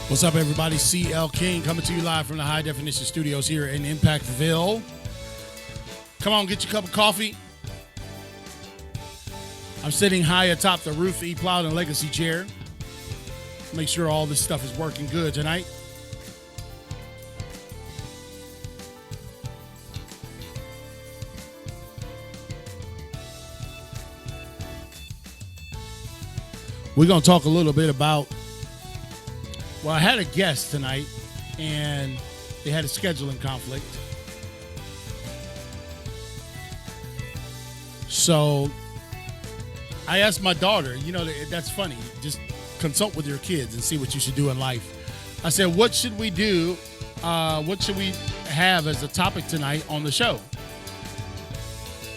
What's up, everybody? CL King coming to you live from the High Definition Studios here in Impactville. Come on, get your cup of coffee. I'm sitting high atop the Ruth E. Plowden Legacy chair. Make sure all this stuff is working good tonight. We're going to talk a little bit about, well, I had a guest tonight, and they had a scheduling conflict. So I asked my daughter, that's funny, just consult with your kids and see what you should do in life. I said, what should we do? What should we have as a topic tonight on the show?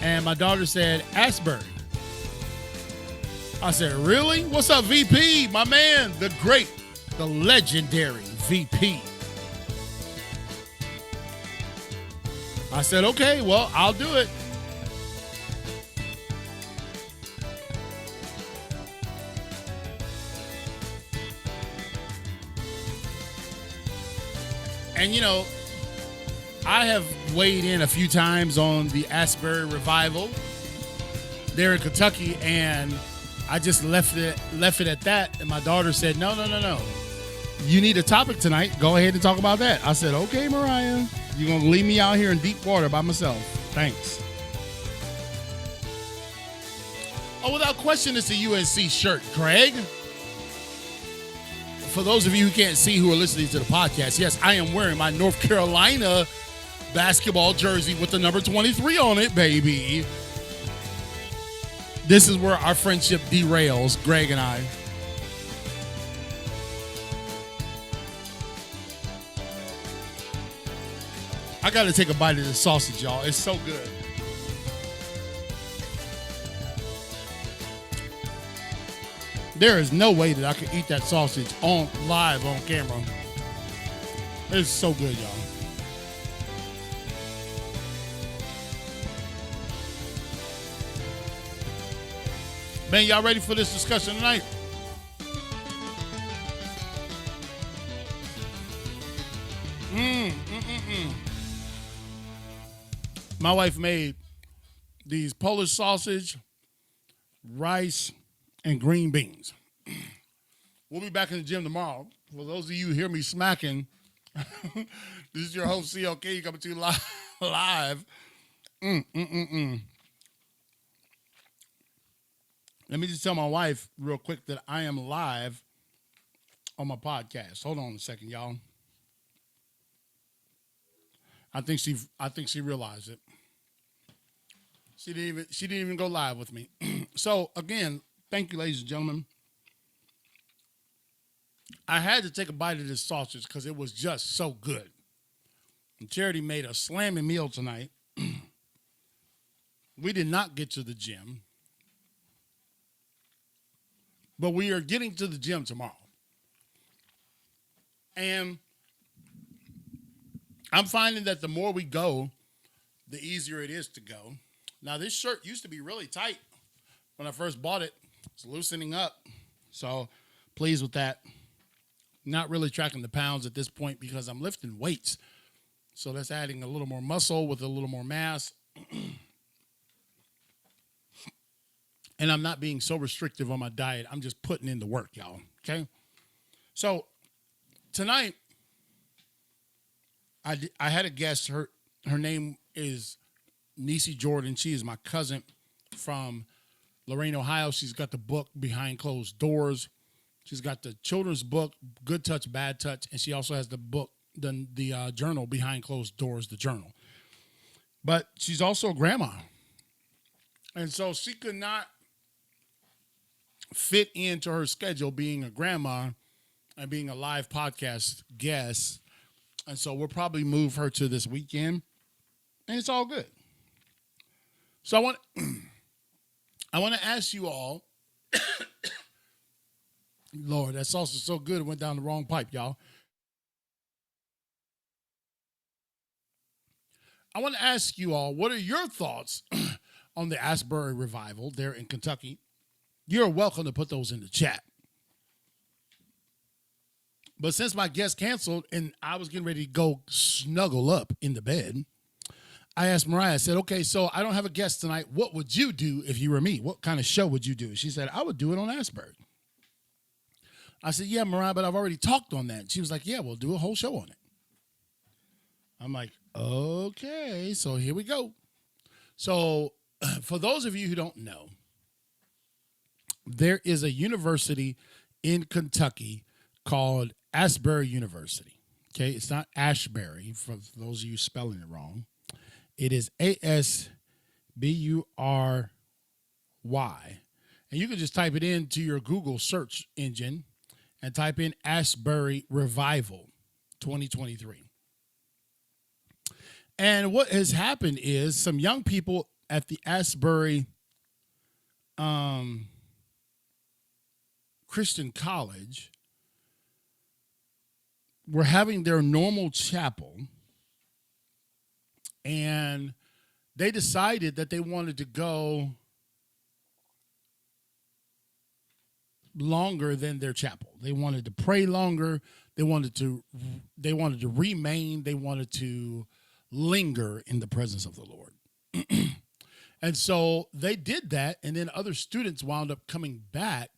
And my daughter said, Asbury. I said, really? What's up, VP? My man, the great, the legendary VP. I said, okay, well, I'll do it. And, I have weighed in a few times on the Asbury Revival there in Kentucky, and I just left it at that. And my daughter said, no. You need a topic tonight. Go ahead and talk about that. I said, okay, Mariah, you're going to leave me out here in deep water by myself. Thanks. Oh, without question, it's a UNC shirt, Craig. For those of you who can't see who are listening to the podcast, yes, I am wearing my North Carolina basketball jersey with the number 23 on it, baby. This is where our friendship derails, Greg and I. I got to take a bite of this sausage, y'all. It's so good. There is no way that I could eat that sausage live on camera. It's so good, y'all. Man, y'all ready for this discussion tonight? My wife made these Polish sausage, rice, and green beans. We'll be back in the gym tomorrow. For those of you who hear me smacking, this is your host, CLK, coming to you live. Let me just tell my wife real quick that I am live on my podcast. Hold on a second, y'all. I think she realized it. She didn't even go live with me. So again, thank you, ladies and gentlemen. I had to take a bite of this sausage because it was just so good. And Charity made a slamming meal tonight. We did not get to the gym, but we are getting to the gym tomorrow. And I'm finding that the more we go, the easier it is to go. Now, this shirt used to be really tight when I first bought it. It's loosening up. So, pleased with that. Not really tracking the pounds at this point because I'm lifting weights. So, that's adding a little more muscle with a little more mass. And I'm not being so restrictive on my diet. I'm just putting in the work, y'all. Okay? So, tonight, I had a guest. Her name is Niecy Jordan. She is my cousin from Lorain, Ohio. She's got the book Behind Closed Doors. She's got the children's book, Good Touch, Bad Touch. And she also has the book, the journal, Behind Closed Doors, the journal. But she's also a grandma. And so she could not fit into her schedule being a grandma and being a live podcast guest. And so we'll probably move her to this weekend. And it's all good. So I want to ask you all. Lord, that sauce is so good it went down the wrong pipe, y'all. I want to ask you all, what are your thoughts on the Asbury Revival there in Kentucky? You're welcome to put those in the chat. But since my guest canceled and I was getting ready to go snuggle up in the bed, I asked Mariah, I said, okay, so I don't have a guest tonight. What would you do if you were me? What kind of show would you do? She said, I would do it on Asbury. I said, yeah, Mariah, but I've already talked on that. She was like, yeah, we'll do a whole show on it. I'm like, okay, so here we go. So for those of you who don't know, there is a university in Kentucky called Asbury University. Okay, it's not Ashbury, for those of you spelling it wrong. It is Asbury. And you can just type it into your Google search engine and type in Asbury Revival 2023. And what has happened is some young people at the Asbury Christian College were having their normal chapel, and they decided that they wanted to go longer than their chapel. They wanted to pray longer. They wanted to remain. They wanted to linger in the presence of the Lord. And so they did that, and then other students wound up coming back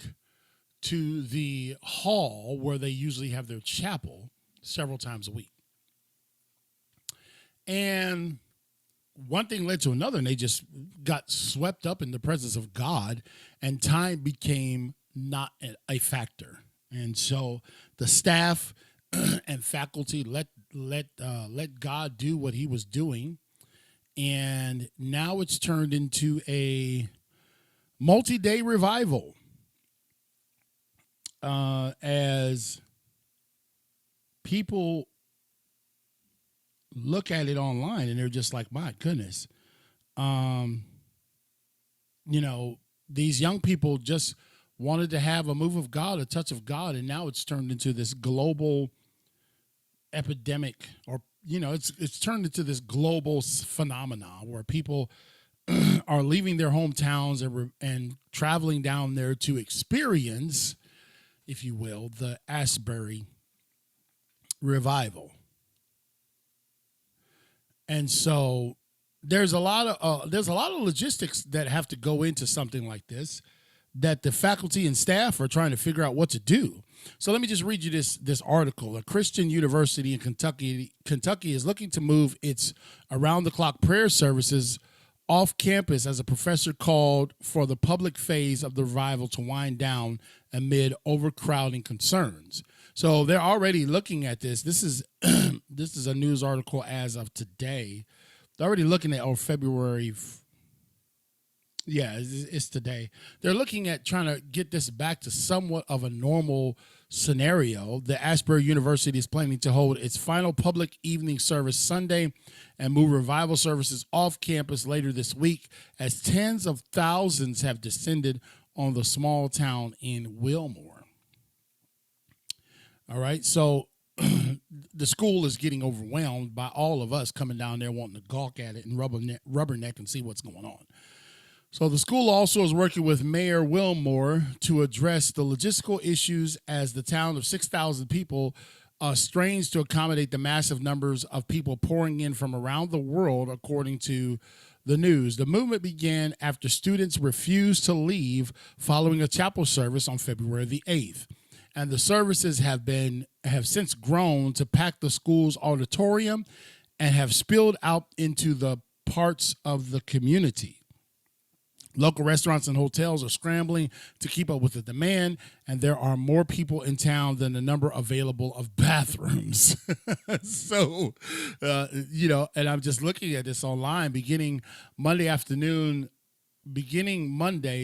to the hall where they usually have their chapel several times a week. And one thing led to another, and they just got swept up in the presence of God, and time became not a factor. And so the staff and faculty let God do what he was doing. And now it's turned into a multi-day revival as people look at it online and they're just like, my goodness, these young people just wanted to have a move of God, a touch of God, and now it's turned into this global epidemic, or it's turned into this global phenomenon where people are leaving their hometowns and traveling down there to experience, if you will, the Asbury Revival. And so there's a lot of logistics that have to go into something like this, that the faculty and staff are trying to figure out what to do. So let me just read you this article. A Christian university in Kentucky is looking to move its around-the-clock prayer services off campus as a professor called for the public phase of the revival to wind down amid overcrowding concerns. So they're already looking at this. This is this is a news article as of today. They're already looking at February. Yeah, it's today. They're looking at trying to get this back to somewhat of a normal scenario. The Asbury University is planning to hold its final public evening service Sunday and move revival services off campus later this week, as tens of thousands have descended on the small town in Wilmore. All right, so the school is getting overwhelmed by all of us coming down there wanting to gawk at it and rubberneck and see what's going on. So the school also is working with Mayor Wilmore to address the logistical issues as the town of 6,000 people strains to accommodate the massive numbers of people pouring in from around the world, according to the news. The movement began after students refused to leave following a chapel service on February the 8th. And the services have since grown to pack the school's auditorium and have spilled out into the parts of the community. Local restaurants and hotels are scrambling to keep up with the demand, and there are more people in town than the number available of bathrooms. So, and I'm just looking at this online. Beginning Monday,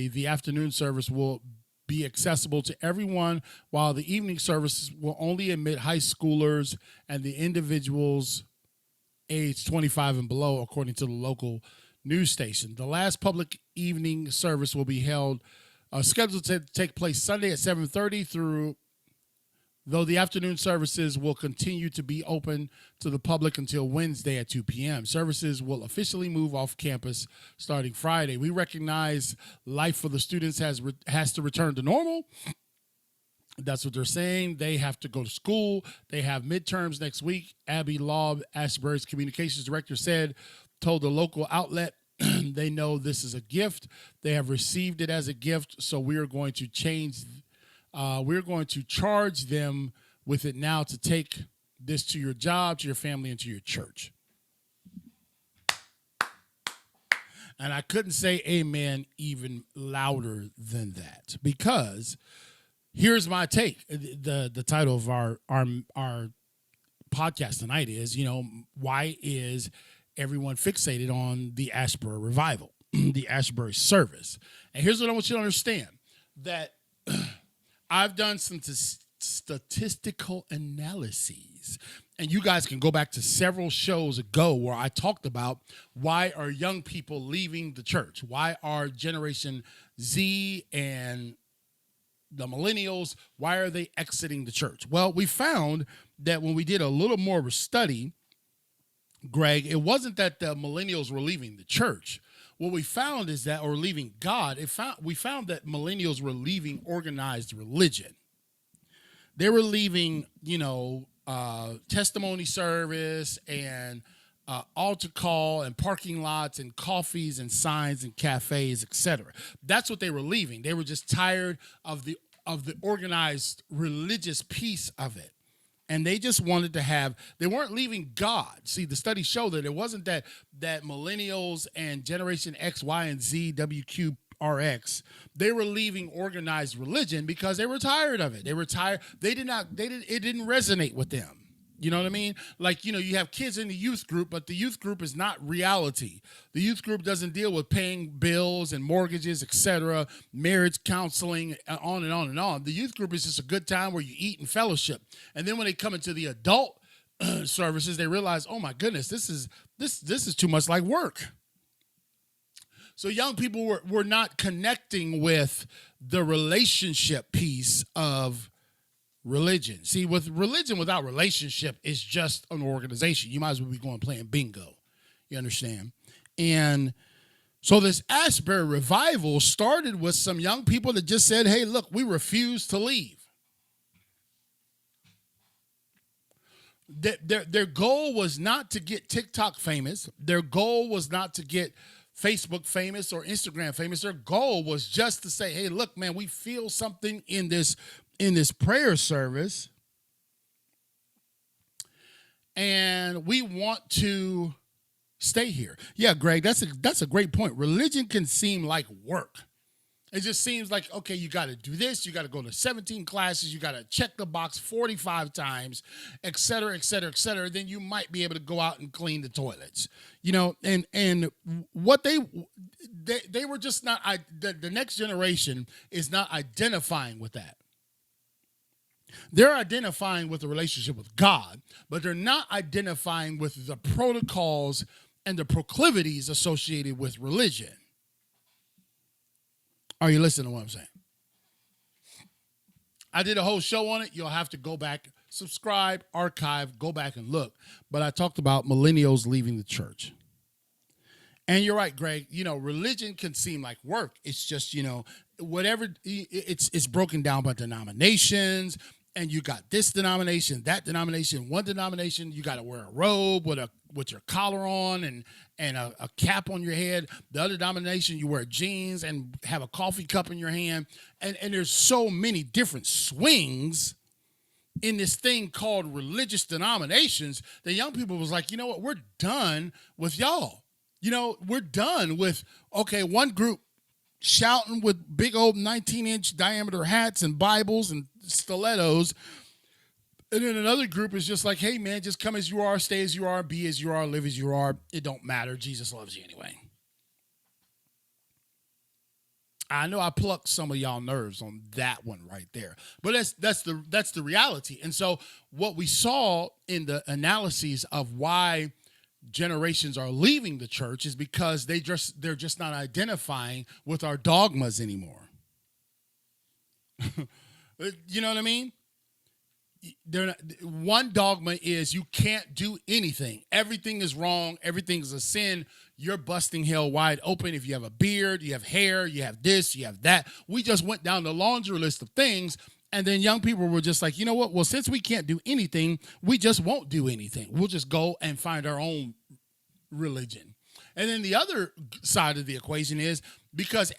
the afternoon service will be accessible to everyone, while the evening services will only admit high schoolers and the individuals aged 25 and below, according to the local news station. The last public evening service will be scheduled to take place Sunday at 7:30 though the afternoon services will continue to be open to the public until Wednesday at 2 p.m. Services will officially move off campus starting Friday. We recognize life for the students has to return to normal, That's what they're saying. They have to go to school. They have midterms next week. Abby Law, Asbury's communications director, told the local outlet, they know this is a gift. They have received it as a gift. So we are going to we're going to charge them with it now to take this to your job, to your family, and to your church. And I couldn't say amen even louder than that, because here's my take. The title of our podcast tonight is, why is everyone fixated on the Asbury Revival, the Asbury service? And here's what I want you to understand, that I've done some statistical analyses, and you guys can go back to several shows ago where I talked about why are young people leaving the church? Why are Generation Z and the millennials, why are they exiting the church? Well, we found that when we did a little more of a study, Greg, it wasn't that the millennials were leaving the church. What we found is that, or leaving God, we found that millennials were leaving organized religion. They were leaving, testimony service and altar call and parking lots and coffees and signs and cafes, etc. That's what they were leaving. They were just tired of the organized religious piece of it. And they just wanted to they weren't leaving God. See, the studies show that it wasn't that millennials and Generation X, Y, and Z, WQRX, they were leaving organized religion because they were tired of it. They were tired. It didn't resonate with them. You know what I mean? Like, you have kids in the youth group, but the youth group is not reality. The youth group doesn't deal with paying bills and mortgages, etc., marriage counseling, on and on and on. The youth group is just a good time where you eat and fellowship. And then when they come into the adult services, they realize, oh my goodness, this is too much like work. So young people were not connecting with the relationship piece of religion. See, with religion without relationship is just an organization. You might as well be going playing bingo. You understand? And so this Asbury Revival started with some young people that just said, hey, look, we refuse to leave. Their goal was not to get TikTok famous. Their goal was not to get Facebook famous or Instagram famous. Their goal was just to say, hey, look, man, we feel something in this prayer service, and we want to stay here. Yeah, Greg, that's a great point. Religion can seem like work. It just seems like, okay, you got to do this, you got to go to 17 classes, you got to check the box 45 times, et cetera, et cetera, et cetera. Then you might be able to go out and clean the toilets, and what they were just not, the next generation is not identifying with that. They're identifying with the relationship with God, but they're not identifying with the protocols and the proclivities associated with religion. Are you listening to what I'm saying? I did a whole show on it. You'll have to go back, subscribe, archive, go back and look. But I talked about millennials leaving the church. And you're right, Greg. Religion can seem like work. It's just, whatever. It's broken down by denominations. And you got this denomination, that denomination, one denomination, you got to wear a robe with your collar on and a cap on your head. The other denomination, you wear jeans and have a coffee cup in your hand. And there's so many different swings in this thing called religious denominations that young people was like, you know what, we're done with y'all. We're done with, okay, one group shouting with big old 19-inch diameter hats and Bibles and stilettos. And then another group is just like, hey, man, just come as you are, stay as you are, be as you are, live as you are. It don't matter. Jesus loves you anyway. I know I plucked some of y'all nerves on that one right there. But that's the reality. And so what we saw in the analyses of why generations are leaving the church is because they're just not identifying with our dogmas anymore. You know what I mean? One dogma is you can't do anything. Everything is wrong. Everything is a sin. You're busting hell wide open. If you have a beard, you have hair, you have this, you have that. We just went down the laundry list of things, And then young people were just like, you know what? Well, since we can't do anything, we just won't do anything. We'll just go and find our own religion. And then the other side of the equation is because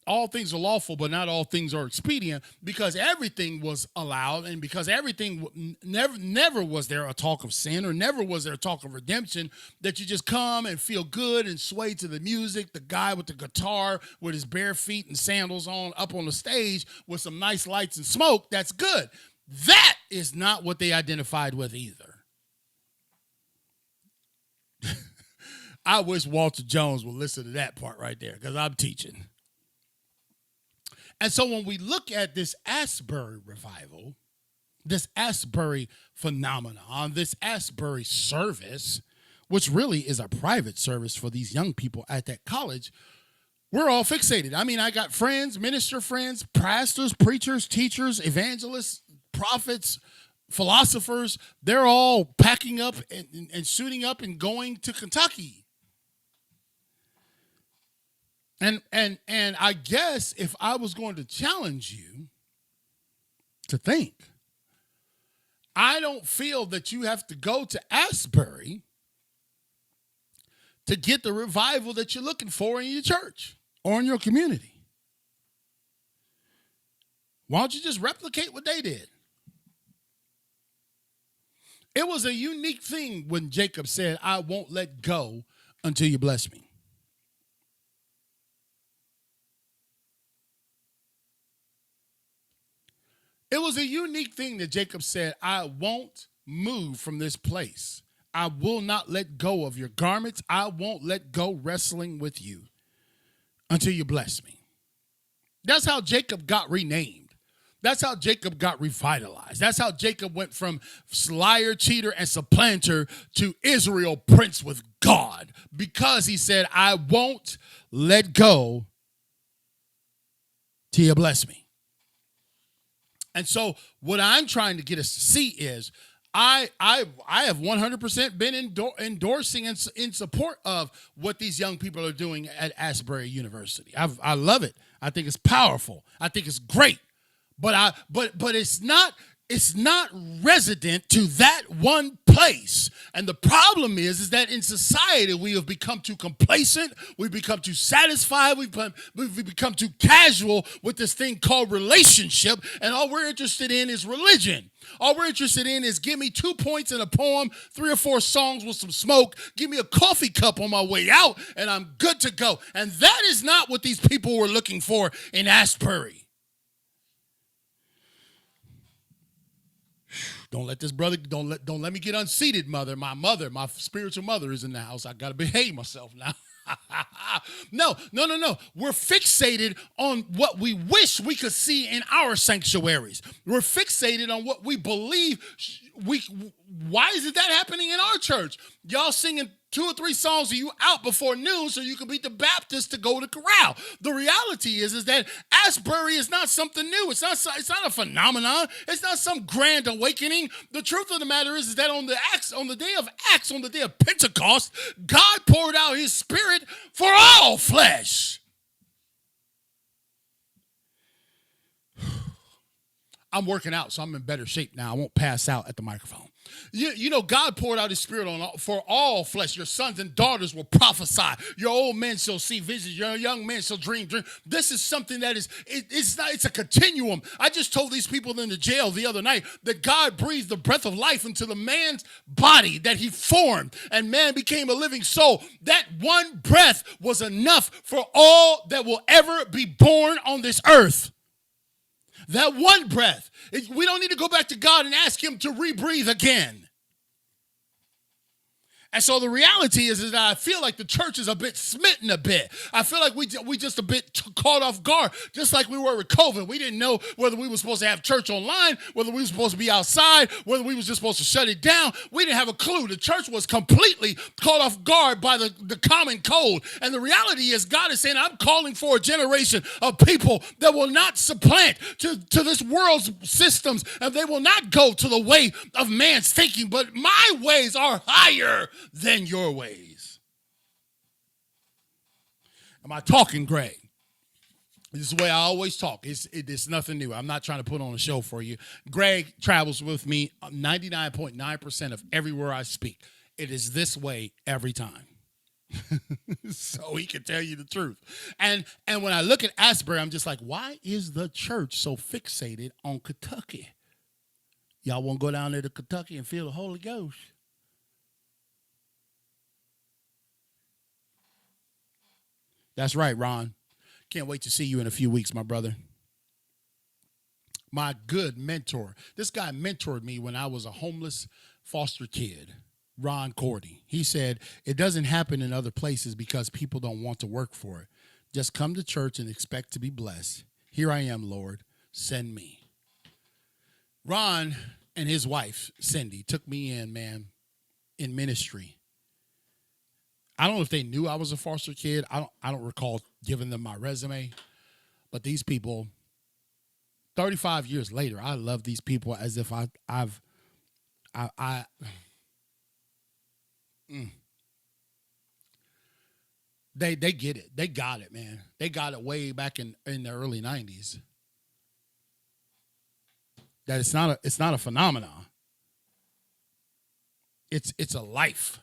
all things are lawful, but not all things are expedient, because everything was allowed, and because everything never was there a talk of sin, or never was there a talk of redemption, that you just come and feel good and sway to the music, the guy with the guitar with his bare feet and sandals on up on the stage with some nice lights and smoke. That's good. That is not what they identified with either. I wish Walter Jones would listen to that part right there, because I'm teaching. And so when we look at this Asbury revival, this Asbury phenomenon, this Asbury service, which really is a private service for these young people at that college, we're all fixated. I mean, I got friends, minister friends, pastors, preachers, teachers, evangelists, prophets, philosophers. They're all packing up and suiting up and going to Kentucky. And I guess if I was going to challenge you to think, I don't feel that you have to go to Asbury to get the revival that you're looking for in your church or in your community. Why don't you just replicate what they did? It was a unique thing when Jacob said, I won't let go until you bless me. It was a unique thing that Jacob said, I won't move from this place. I will not let go of your garments. I won't let go wrestling with you until you bless me. That's how Jacob got renamed. That's how Jacob got revitalized. That's how Jacob went from liar, cheater, and supplanter to Israel, prince with God, because he said, I won't let go till you bless me. And so what I'm trying to get us to see is I have 100% been endorsing and in support of what these young people are doing at Asbury University. I love it. I think it's powerful. I think it's great. But it's not resident to that one place. And the problem is that in society, we have become too complacent. We've become too satisfied. We've become too casual with this thing called relationship. And all we're interested in is religion. All we're interested in is give me 2 points in a poem, 3 or 4 songs with some smoke, give me a coffee cup on my way out, and I'm good to go. And that is not what these people were looking for in Asbury. Don't let this brother, don't let me get unseated, mother. My spiritual mother is in the house. I got to behave myself now. No. We're fixated on what we wish we could see in our sanctuaries. We're fixated on what we believe. Why isn't that happening in our church? Y'all singing 2 or 3 songs of you out before noon so you can beat the Baptist to go to corral. The reality is that Asbury is not something new. It's not a phenomenon. It's not some grand awakening. The truth of the matter is that on the day of Pentecost, God poured out his spirit for all flesh. I'm working out, so I'm in better shape now. I won't pass out at the microphone. You know, God poured out his spirit for all flesh. Your sons and daughters will prophesy. Your old men shall see visions. Your young men shall dream. This is something that it's a continuum. I just told these people in the jail the other night that God breathed the breath of life into the man's body that he formed, and man became a living soul. That one breath was enough for all that will ever be born on this earth. That one breath. We don't need to go back to God and ask him to rebreathe again. And so the reality is that I feel like the church is a bit smitten a bit. I feel like we just a bit caught off guard, just like we were with COVID. We didn't know whether we were supposed to have church online, whether we were supposed to be outside, whether we were just supposed to shut it down. We didn't have a clue. The church was completely caught off guard by the common cold. And the reality is God is saying, I'm calling for a generation of people that will not supplant to this world's systems, and they will not go to the way of man's thinking, but my ways are higher than your ways. Am I talking, Greg? This is the way I always talk. It's nothing new. I'm not trying to put on a show for you. Greg travels with me 99.9% of everywhere I speak. It is this way every time. So he can tell you the truth. And when I look at Asbury, I'm just like, why is the church so fixated on Kentucky? Y'all want to go down there to Kentucky and feel the Holy Ghost? That's right, Ron. Can't wait to see you in a few weeks, my brother. My good mentor. This guy mentored me when I was a homeless foster kid, Ron Cordy. He said, it doesn't happen in other places because people don't want to work for it. Just come to church and expect to be blessed. Here I am, Lord. Send me. Ron and his wife, Cindy, took me in, man, in ministry. I don't know if they knew I was a foster kid. I don't recall giving them my resume. But these people, 35 years later, I love these people as if They get it. They got it, man. They got it way back in the early 90s. That it's not a phenomenon. It's a life.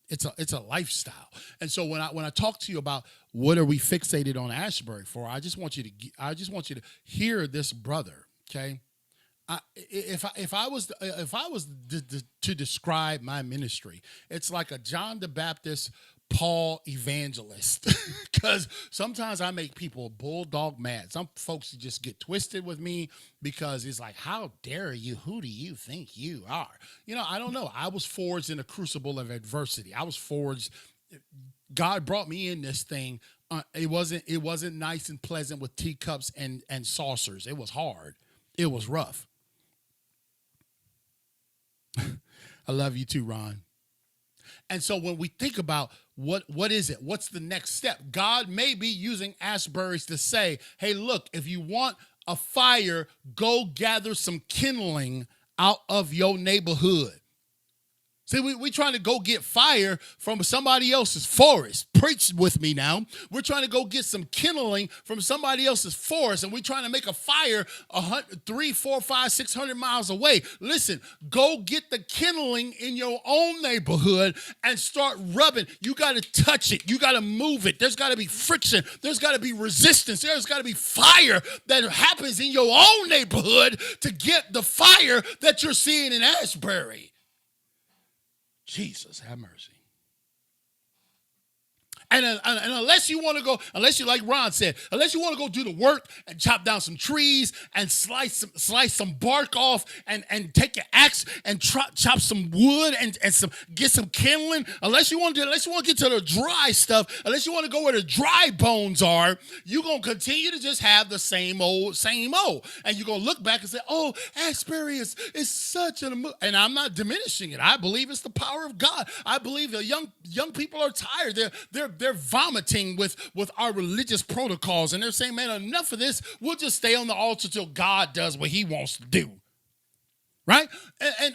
It's a lifestyle. And so when I talk to you about what are we fixated on Asbury for, I just want you to hear this brother, okay? If I was to describe my ministry, it's like a John the Baptist, Paul evangelist, because sometimes I make people bulldog mad. Some folks just get twisted with me because it's like, how dare you? Who do you think you are? You know, I don't know. I was forged in a crucible of adversity. I was forged. God brought me in this thing. It wasn't nice and pleasant with teacups and saucers. It was hard. It was rough. I love you too, Ron. And so when we think about what is it? What's the next step? God may be using Asbury's to say, hey, look, if you want a fire, go gather some kindling out of your neighborhood. See, we trying to go get fire from somebody else's forest. Preach with me now. We're trying to go get some kindling from somebody else's forest, and we're trying to make a fire 300, 400, 500, 600 miles away. Listen, go get the kindling in your own neighborhood and start rubbing. You got to touch it. You got to move it. There's got to be friction. There's got to be resistance. There's got to be fire that happens in your own neighborhood to get the fire that you're seeing in Asbury. Jesus, have mercy. And unless you want to go, unless you, like Ron said, unless you want to go do the work and chop down some trees and slice some bark off and take your axe and chop some wood and get some kindling, unless you want to get to the dry stuff, unless you want to go where the dry bones are, you're going to continue to just have the same old. And you're going to look back and say, oh, Asbury is such an, and I'm not diminishing it. I believe it's the power of God. I believe the young people are tired. They're vomiting with our religious protocols, and they're saying, man, enough of this. We'll just stay on the altar till God does what he wants to do. Right?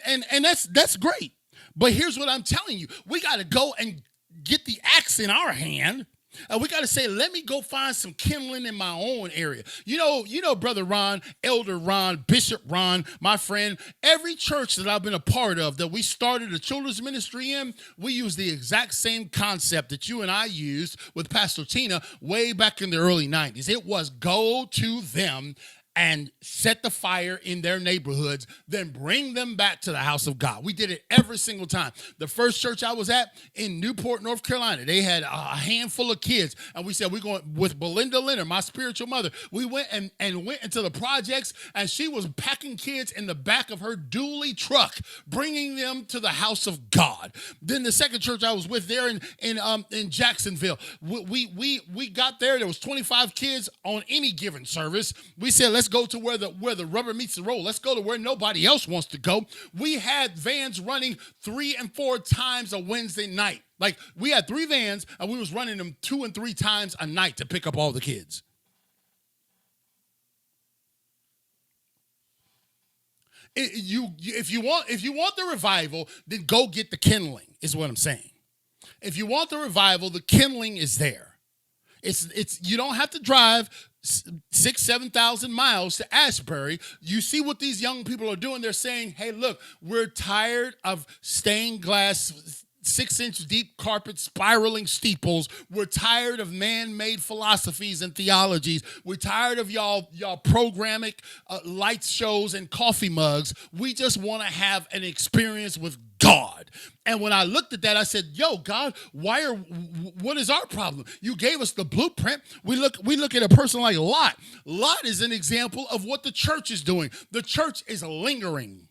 And that's great. But here's what I'm telling you. We got to go and get the axe in our hand. And we got to say, let me go find some kindling in my own area. You know, Brother Ron, Elder Ron, Bishop Ron, my friend, every church that I've been a part of that we started a children's ministry in, we use the exact same concept that you and I used with Pastor Tina way back in the early 90s. It was go to them and set the fire in their neighborhoods, then bring them back to the house of God. We did it every single time. The first church I was at in Newport, North Carolina, they had a handful of kids, and we said, we're going with Belinda Leonard, my spiritual mother. We went and went into the projects, and she was packing kids in the back of her dually truck, bringing them to the house of God. Then the second church I was with there in Jacksonville, we got there was 25 kids on any given service. We said, let's go to where the rubber meets the road. Let's go to where nobody else wants to go. We had vans running 3 and 4 times a Wednesday night. Like, we had 3 vans, and we was running them 2 and 3 times a night to pick up all the kids. If you want the revival, then go get the kindling, is what I'm saying. If you want the revival, the kindling is there. It's you don't have to drive 7,000 miles to Asbury. You see what these young people are doing. They're saying, hey, look, we're tired of stained glass 6-inch deep carpet spiraling steeples. We're tired of man-made philosophies and theologies. We're tired of y'all programming light shows and coffee mugs. We just want to have an experience with God. And when I looked at that, I said, yo, God, what is our problem? You gave us the blueprint. We look at a person like Lot. Lot is an example of what the church is doing. The church is lingering.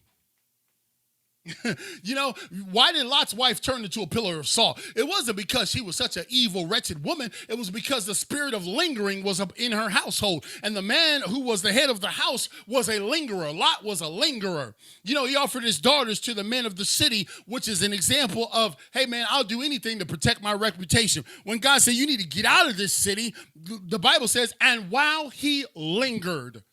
You know, why did Lot's wife turn into a pillar of salt? It wasn't because she was such an evil, wretched woman. It was because the spirit of lingering was up in her household. And the man who was the head of the house was a lingerer. Lot was a lingerer. You know, he offered his daughters to the men of the city, which is an example of, hey, man, I'll do anything to protect my reputation. When God said, you need to get out of this city, the Bible says, and while he lingered.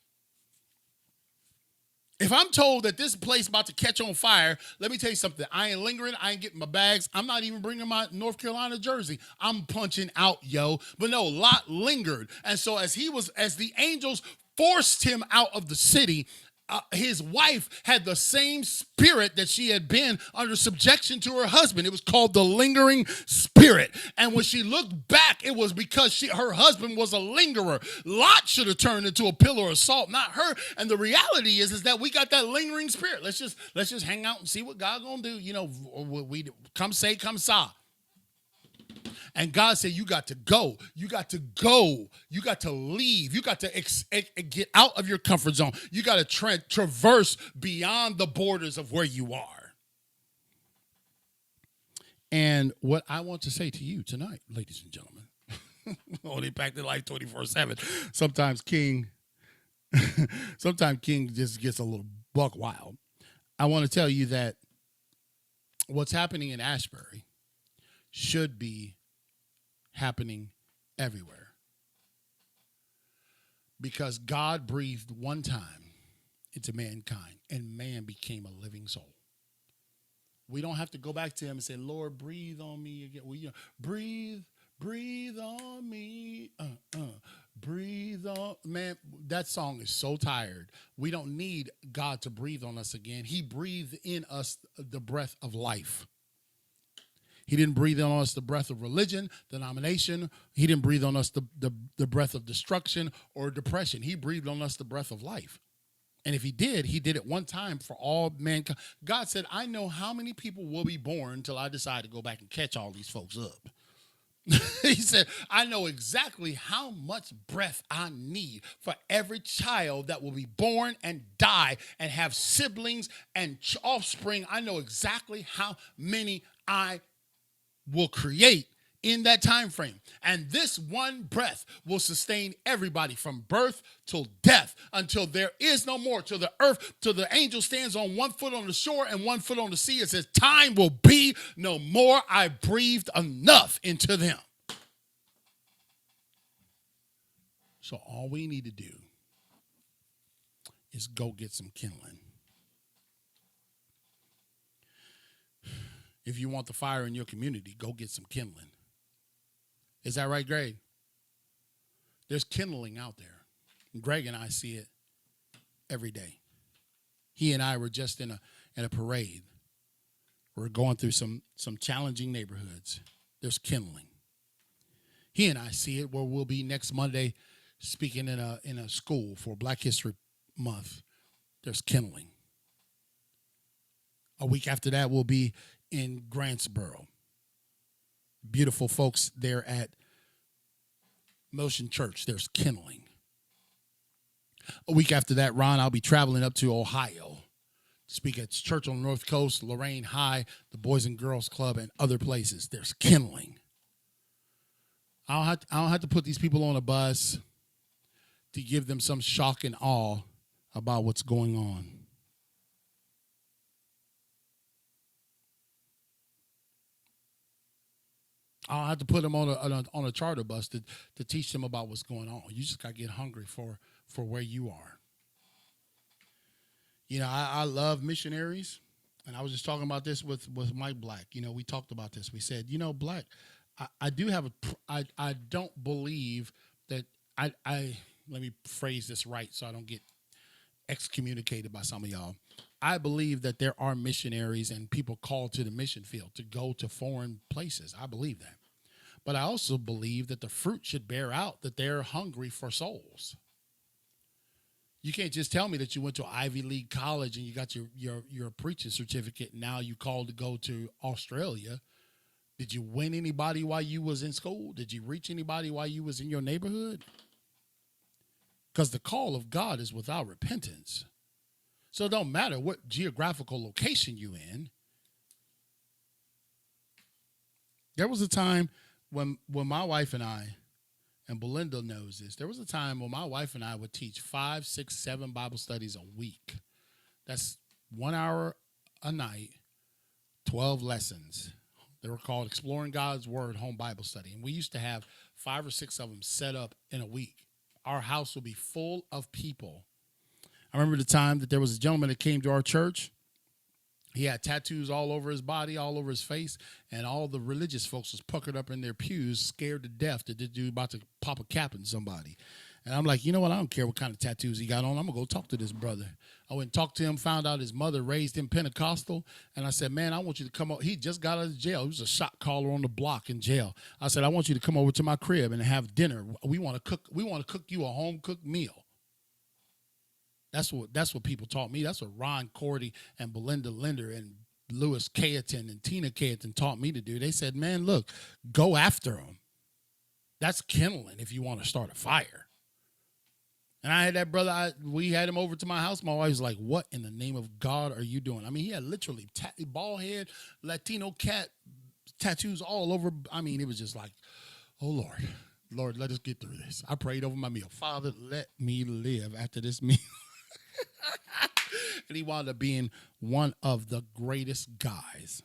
If I'm told that this place is about to catch on fire, let me tell you something. I ain't lingering. I ain't getting my bags. I'm not even bringing my North Carolina jersey. I'm punching out, yo. But no, Lot lingered. And so as the angels forced him out of the city, his wife had the same spirit that she had been under subjection to her husband. It was called the lingering spirit. And when she looked back, it was because her husband was a lingerer. Lot should have turned into a pillar of salt, not her. And the reality is that we got that lingering spirit. Let's just hang out and see what God's gonna do. You know, we come say, come saw. And God said, you got to go. You got to go. You got to leave. You got to get out of your comfort zone. You got to traverse beyond the borders of where you are. And what I want to say to you tonight, ladies and gentlemen, on Impacted Life 24/7, sometimes King just gets a little buck wild. I want to tell you that what's happening in Asbury should be happening everywhere, because God breathed one time into mankind and man became a living soul. We don't have to go back to him and say, Lord, breathe on me again. Breathe on me. Breathe on. Man, that song is so tired. We don't need God to breathe on us again. He breathed in us the breath of life. He didn't breathe on us the breath of religion, denomination. He didn't breathe on us the breath of destruction or depression. He breathed on us the breath of life. And if he did it one time for all mankind. God said, I know how many people will be born until I decide to go back and catch all these folks up. He said, I know exactly how much breath I need for every child that will be born and die and have siblings and offspring. I know exactly how many I will create in that time frame. And this one breath will sustain everybody from birth till death, until there is no more, till the earth, till the angel stands on one foot on the shore and one foot on the sea. It says, time will be no more. I breathed enough into them. So all we need to do is go get some kindling. If you want the fire in your community, go get some kindling. Is that right, Greg? There's kindling out there. Greg and I see it every day. He and I were just in a parade. We're going through some challenging neighborhoods. There's kindling. He and I see it where we'll be next Monday speaking in a school for Black History Month. There's kindling. A week after that, we'll be in Grantsboro. Beautiful folks there at Motion Church. There's kindling. A week after that, Ron, I'll be traveling up to Ohio to speak at Church on the North Coast, Lorraine High, the Boys and Girls Club, and other places. There's kindling. I don't have to put these people on a bus to give them some shock and awe about what's going on. I don't have to put them on a charter bus to teach them about what's going on. You just got to get hungry for where you are. You know, I love missionaries, and I was just talking about this with Mike Black. You know, we talked about this. We said, you know, Black, I do have I don't believe that I let me phrase this right so I don't get excommunicated by some of y'all. I believe that there are missionaries and people called to the mission field to go to foreign places. I believe that. But I also believe that the fruit should bear out that they're hungry for souls. You can't just tell me that you went to Ivy League college and you got your preaching certificate and now you called to go to Australia. Did you win anybody while you was in school? Did you reach anybody while you was in your neighborhood? Because the call of God is without repentance. So it don't matter what geographical location you in. There was a time when my wife and I, and Belinda knows this, there was a time when my wife and I would teach 5, 6, 7 Bible studies a week. That's 1 hour a night, 12 lessons. They were called Exploring God's Word Home Bible Study. And we used to have 5 or 6 of them set up in a week. Our house would be full of people. I remember the time that there was a gentleman that came to our church. He had tattoos all over his body, all over his face, and all the religious folks was puckered up in their pews, scared to death that this dude about to pop a cap in somebody. And I'm like, you know what? I don't care what kind of tattoos he got on. I'm going to go talk to this brother. I went and talked to him, found out his mother raised him Pentecostal. And I said, man, I want you to come over. He just got out of jail. He was a shot caller on the block in jail. I said, I want you to come over to my crib and have dinner. We want to cook you a home cooked meal. That's what people taught me. That's what Ron Cordy and Belinda Linder and Louis Cayeton and Tina Cayeton taught me to do. They said, man, look, go after them. That's kindling if you want to start a fire. And I had that brother, we had him over to my house. My wife was like, what in the name of God are you doing? I mean, he had literally bald head, Latino cat tattoos all over. I mean, it was just like, oh, Lord, let us get through this. I prayed over my meal. Father, let me live after this meal. And he wound up being one of the greatest guys.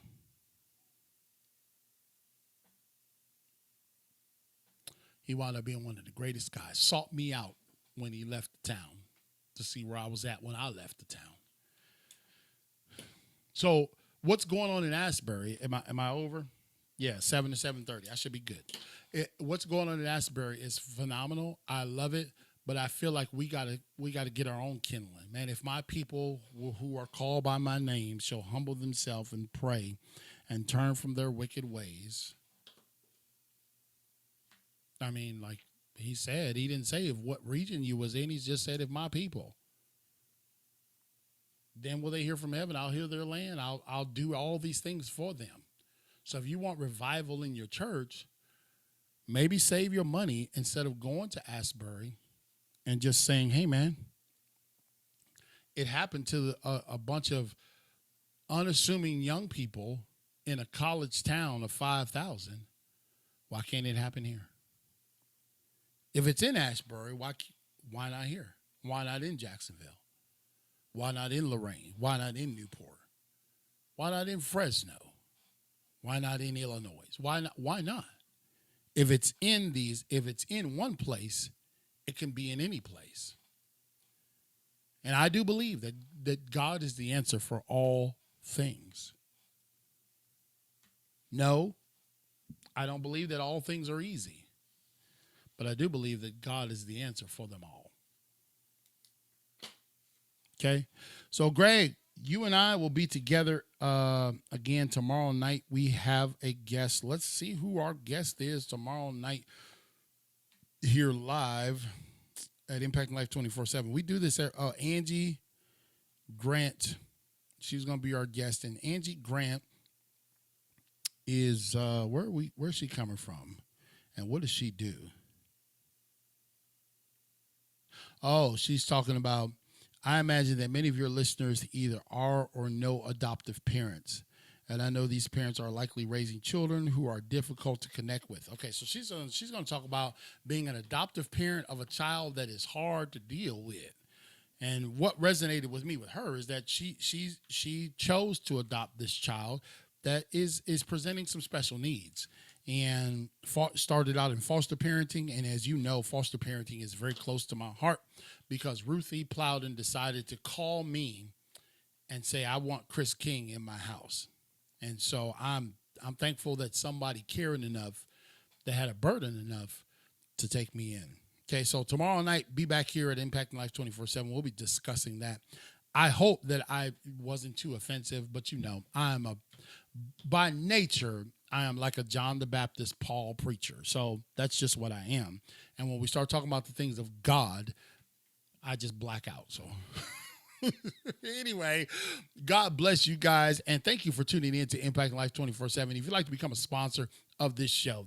He wound up being one of the greatest guys. Sought me out when he left the town to see where I was at when I left the town. So what's going on in Asbury? Am I over? Yeah, 7 to 7:30. I should be good. What's going on in Asbury is phenomenal. I love it. But I feel like we gotta get our own kindling, man. If my people who are called by my name shall humble themselves and pray, and turn from their wicked ways. I mean, like he said, he didn't say if what region you was in. He just said if my people. Then will they hear from heaven? I'll heal their land. I'll do all these things for them. So if you want revival in your church, maybe save your money instead of going to Asbury. And just saying, hey, man, it happened to a bunch of unassuming young people in a college town of 5,000. Why can't it happen here? If it's in Asbury, why not here? Why not in Jacksonville? Why not in Lorraine? Why not in Newport? Why not in Fresno? Why not in Illinois? Why not? If it's in one place, it can be in any place. And I do believe that God is the answer for all things. No, I don't believe that all things are easy. But I do believe that God is the answer for them all. Okay? So, Greg, you and I will be together again tomorrow night. We have a guest. Let's see who our guest is tomorrow night here live at Impacting Life 24/7. We do this at Angie Grant. She's going to be our guest. And Angie Grant is where's she coming from? And what does she do? Oh, she's talking about, I imagine that many of your listeners either are or know adoptive parents. And I know these parents are likely raising children who are difficult to connect with. Okay, so she's going to talk about being an adoptive parent of a child that is hard to deal with. And what resonated with me with her is that she chose to adopt this child that is presenting some special needs, and started out in foster parenting. And as you know, foster parenting is very close to my heart because Ruthie Plowden decided to call me and say, I want Chris King in my house. And so I'm thankful that somebody caring enough that had a burden enough to take me in. Okay, so tomorrow night, be back here at Impacting Life 24/7. We'll be discussing that. I hope that I wasn't too offensive, but by nature, I am like a John the Baptist Paul preacher. So that's just what I am. And when we start talking about the things of God, I just black out. So anyway, God bless you guys. And thank you for tuning in to Impacting Life 24/7. If you'd like to become a sponsor of this show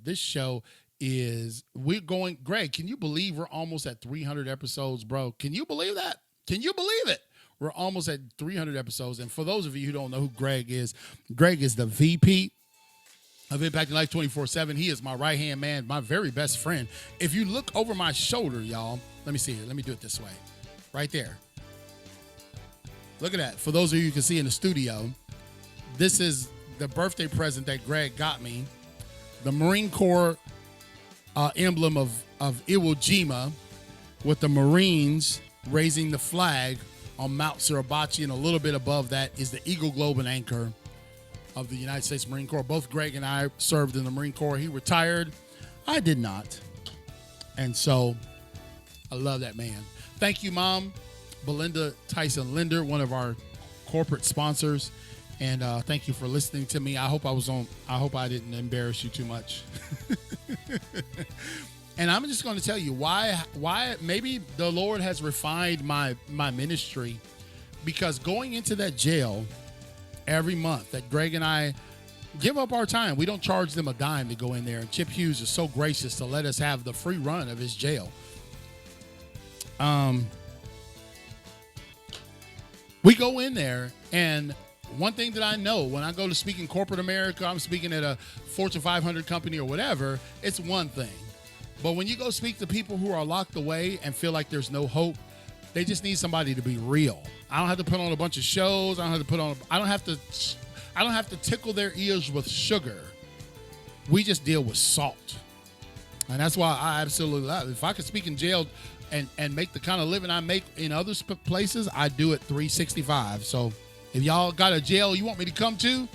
Greg, can you believe we're almost at 300 episodes, bro? Can you believe that? Can you believe it? We're almost at 300 episodes. And for those of you who don't know who Greg is the VP of Impacting Life 24/7. He is my right-hand man, my very best friend. If you look over my shoulder, y'all, let me see here. Let me do it this way. Right there. Look at that. For those of you who can see in the studio, this is the birthday present that Greg got me. The Marine Corps emblem of Iwo Jima with the Marines raising the flag on Mount Suribachi, and a little bit above that is the Eagle Globe and Anchor of the United States Marine Corps. Both Greg and I served in the Marine Corps. He retired. I did not. And so I love that man. Thank you, Mom. Belinda Tyson Linder, one of our corporate sponsors. And thank you for listening to me. I hope I didn't embarrass you too much. And I'm just going to tell you why maybe the Lord has refined my ministry, because going into that jail every month that Greg and I give up our time. We don't charge them a dime to go in there. And Chip Hughes is so gracious to let us have the free run of his jail. We go in there, and one thing that I know, when I go to speak in corporate America, I'm speaking at a Fortune 500 company or whatever, it's one thing. But when you go speak to people who are locked away and feel like there's no hope, they just need somebody to be real. I don't have to put on a bunch of shows. I don't have to tickle their ears with sugar. We just deal with salt. And that's why I absolutely love it. If I could speak in jail and make the kind of living I make in other places, I do it 365. So if y'all got a jail you want me to come to,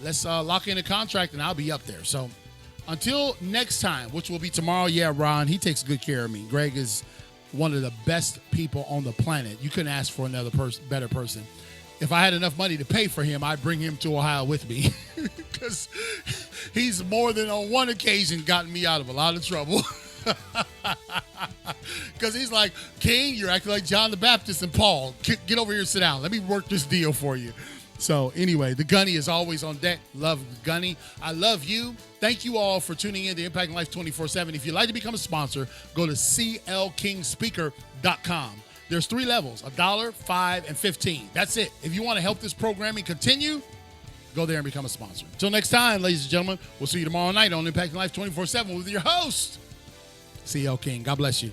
let's lock in a contract and I'll be up there. So until next time, which will be tomorrow. Yeah, Ron, he takes good care of me. Greg is one of the best people on the planet. You couldn't ask for another better person. If I had enough money to pay for him, I'd bring him to Ohio with me, because he's more than on one occasion gotten me out of a lot of trouble. Because he's like, King, you're acting like John the Baptist and Paul. Get over here and sit down. Let me work this deal for you. So anyway, the Gunny is always on deck. Love the Gunny. I love you. Thank you all for tuning in to Impacting Life 24/7. If you'd like to become a sponsor, go to clkingspeaker.com. There's 3 levels: $1, $5, and $15. That's it. If you want to help this programming continue, go there and become a sponsor. Until next time, ladies and gentlemen, we'll see you tomorrow night on Impacting Life 24/7 with your host, CL King. God bless you.